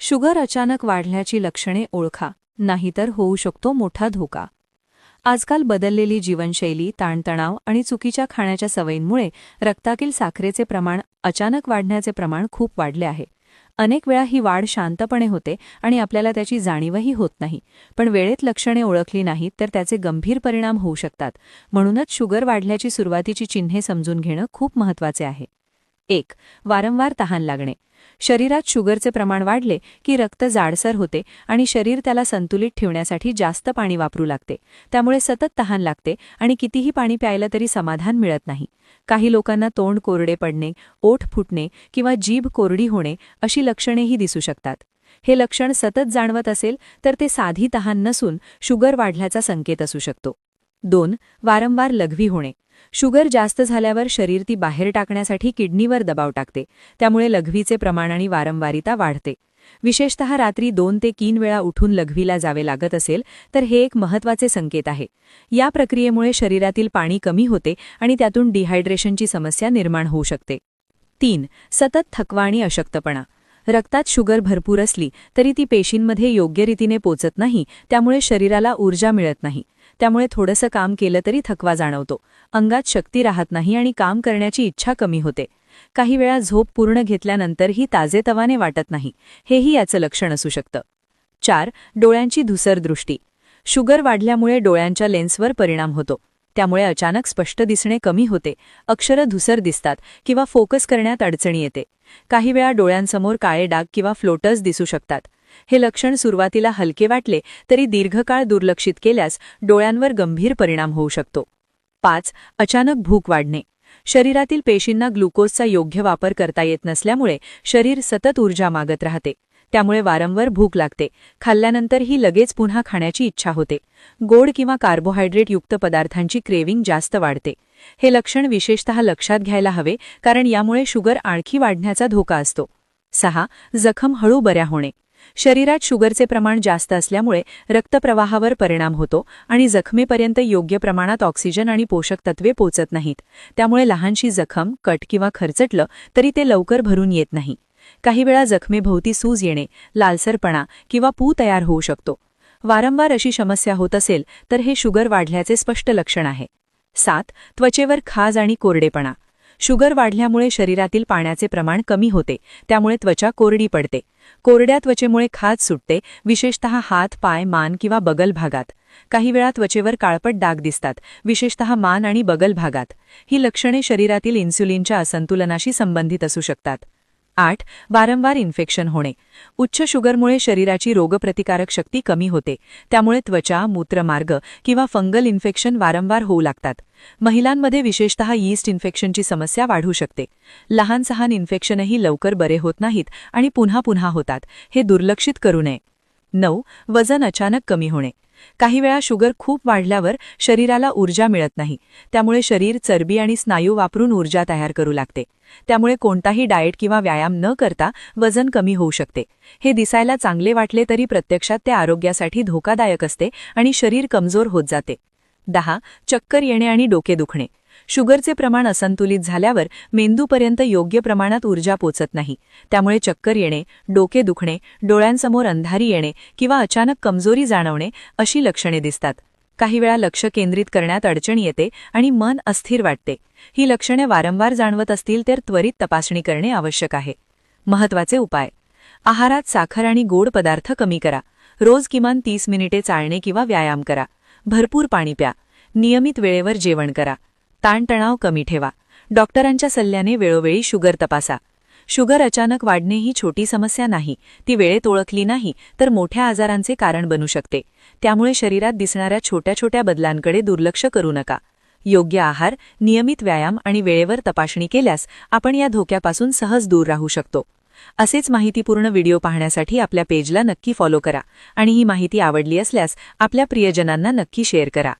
Sugar अचानक वाढल्याची लक्षणे ओळखा, नाहीतर होऊ शकतो मोठा धोका. आजकाल बदललेली जीवनशैली, ताणतणाव आणि चुकीच्या खाण्याच्या सवयींमुळे रक्तातील साखरेचे प्रमाण अचानक वाढण्याचे प्रमाण खूप वाढले आहे. अनेक वेळा ही वाढ शांतपणे होते आणि आपल्याला त्याची जाणीवही होत नाही, पण वेळेत लक्षणे ओळखली नाहीत तर त्याचे गंभीर परिणाम होऊ शकतात. म्हणूनच शुगर वाढल्याची सुरुवातीची चिन्हे समजून घेणं खूप महत्त्वाचे आहे. 1. वारंवार तहान लागणे. शरीरात शुगरचे प्रमाण वाढले की रक्त जाडसर होते आणि शरीर त्याला संतुलित ठेवण्यासाठी जास्त पाणी वापरू लागते. त्यामुळे सतत तहान लागते आणि कितीही पाणी प्यायलं तरी समाधान मिळत नाही. काही लोकांना तोंड कोरडे पडणे, ओठ फुटणे किंवा जीभ कोरडी होणे अशी लक्षणेही दिसू शकतात. हे लक्षण सतत जाणवत असेल तर ते साधी तहान नसून शुगर वाढल्याचा संकेत असू शकतो. 2. वारंवार लघवी होणे. शुगर जास्त झाल्यावर शरीर ती बाहेर टाकण्यासाठी किडनीवर दबाव टाकते. त्यामुळे लघवीचे प्रमाण आणि वारंवारिता वाढते. विशेषतः रात्री 2 ते 3 वेळा उठून लघवीला जावे लागत असेल तर हे एक महत्त्वाचे संकेत आहे. या प्रक्रियेमुळे शरीरातील पाणी कमी होते आणि त्यातून डिहायड्रेशनची समस्या निर्माण होऊ शकते. 3. सतत थकवा आणि अशक्तपणा. रक्तात शुगर भरपूर असली तरी ती पेशींमध्ये योग्य रीतीने पोचत नाही, त्यामुळे शरीराला ऊर्जा मिळत नाही. त्यामुळे थोडंसं काम केलं तरी थकवा जाणवतो, अंगात शक्ती राहत नाही आणि काम करण्याची इच्छा कमी होते. काही वेळा झोप पूर्ण घेतल्यानंतरही ताजेतवाने वाटत नाही, हेही याचं लक्षण असू शकतं. 4. डोळ्यांची धुसर दृष्टी. शुगर वाढल्यामुळे डोळ्यांच्या लेन्सवर परिणाम होतो. त्यामुळे अचानक स्पष्ट दिसणे कमी होते, अक्षरं धुसर दिसतात किंवा फोकस करण्यात अडचणी येते. काही वेळा डोळ्यांसमोर काळे डाग किंवा फ्लोटर्स दिसू शकतात. हे लक्षण सुरुवातीला हलके वाटले तरी दीर्घकाळ दुर्लक्षित केल्यास डोळ्यांवर गंभीर परिणाम होऊ शकतो. 5. अचानक भूक वाढणे. शरीरातील पेशींना ग्लुकोजचा योग्य वापर करता येत नसल्यामुळे शरीर सतत ऊर्जा मागत राहते. त्यामुळे वारंवार भूक लागते. खाल्ल्यानंतरही लगेच पुन्हा खाण्याची इच्छा होते. गोड किंवा कार्बोहायड्रेट युक्त पदार्थांची क्रेविंग जास्त वाढते. हे लक्षण विशेषतः लक्षात घ्यायला हवे, कारण यामुळे शुगर आणखी वाढण्याचा धोका असतो. 6. जखम हळू बऱ्या होणे. शरीरात शुगरचे प्रमाण जास्त असल्यामुळे रक्तप्रवाहावर परिणाम होतो आणि जखमेपर्यंत योग्य प्रमाणात ऑक्सिजन आणि पोषक तत्वे पोचत नाहीत. त्यामुळे लहानशी जखम, कट किंवा खरचटलं तरी ते लवकर भरून येत नाही. काही वेळा जखमेभोवती सूज येणे, लालसरपणा किंवा पू तयार होऊ शकतो. वारंवार अशी समस्या होत असेल तर हे शुगर वाढल्याचे स्पष्ट लक्षण आहे. 7. त्वचेवर खाज आणि कोरडेपणा. शुगर वाढल्यामुळे शरीरातील पाण्याचे प्रमाण कमी होते, त्यामुळे त्वचा कोरडी पडते. कोरड्या त्वचेमुळे खाज सुटते, विशेषतः हात, पाय, मान किंवा बगल भागात. काही वेळा त्वचेवर काळपट डाग दिसतात, विशेषतः मान आणि बगल भागात. ही लक्षणे शरीरातील इन्सुलिनच्या असंतुलनाशी संबंधित असू शकतात. 8. वारंवार इन्फेक्शन होणे. उच्च शुगरमुळे शरीराची रोगप्रतिकारक शक्ती कमी होते. त्यामुळे त्वचा, मूत्रमार्ग किंवा फंगल इन्फेक्शन वारंवार होऊ लागतात. महिलांमध्ये विशेषतः यीस्ट इन्फेक्शनची समस्या वाढू शकते. लहान सहान इन्फेक्शनही लवकर बरे होत नाहीत आणि पुन्हा पुन्हा होतात. हे दुर्लक्षित करू नये. 9. वजन अचानक कमी होणे. काही वेळा शुगर खूप वाढल्यावर शरीराला ऊर्जा मिळत नाही. त्यामुळे शरीर चरबी आणि स्नायू वापरून ऊर्जा तयार करू लागते. त्यामुळे कोणताही डाएट किंवा व्यायाम न करता वजन कमी होऊ शकते. हे दिसायला चांगले वाटले तरी प्रत्यक्षात ते आरोग्यासाठी धोकादायक असते आणि शरीर कमजोर होत जाते. 10. चक्कर येणे आणि डोके दुखणे. शुगरचे प्रमाण असंतुलित झाल्यावर मेंदूपर्यंत योग्य प्रमाणात ऊर्जा पोचत नाही. त्यामुळे चक्कर येणे, डोके दुखणे, डोळ्यांसमोर अंधारी येणे किंवा अचानक कमजोरी जाणवणे अशी लक्षणे दिसतात. काही वेळा लक्ष केंद्रित करण्यात अडचण येते आणि मन अस्थिर वाटते. ही लक्षणे वारंवार जाणवत असतील तर त्वरित तपासणी करणे आवश्यक आहे. महत्त्वाचे उपाय. आहारात साखर आणि गोड पदार्थ कमी करा. रोज किमान 30 मिनिटे चालणे किंवा व्यायाम करा. भरपूर पाणी प्या. नियमित वेळेवर जेवण करा. ताणतणाव कमी ठेवा. डॉक्टरांच्या सल्ल्याने वेळोवेळी शुगर तपासा. शुगर अचानक वाढणे ही छोटी समस्या नाही. ती वेळेत ओळखली नाही तर मोठ्या आजारांचे कारण बनू शकते. त्यामुळे शरीरात दिसणाऱ्या छोट्या छोट्या बदलांकडे दुर्लक्ष करू नका. योग्य आहार, नियमित व्यायाम आणि वेळेवर तपासणी केल्यास आपण या धोक्यापासून सहज दूर राहू शकतो. असेच माहितीपूर्ण व्हिडिओ पाहण्यासाठी आपल्या पेजला नक्की फॉलो करा आणि ही माहिती आवडली असल्यास आपल्या प्रियजनांना नक्की शेअर करा.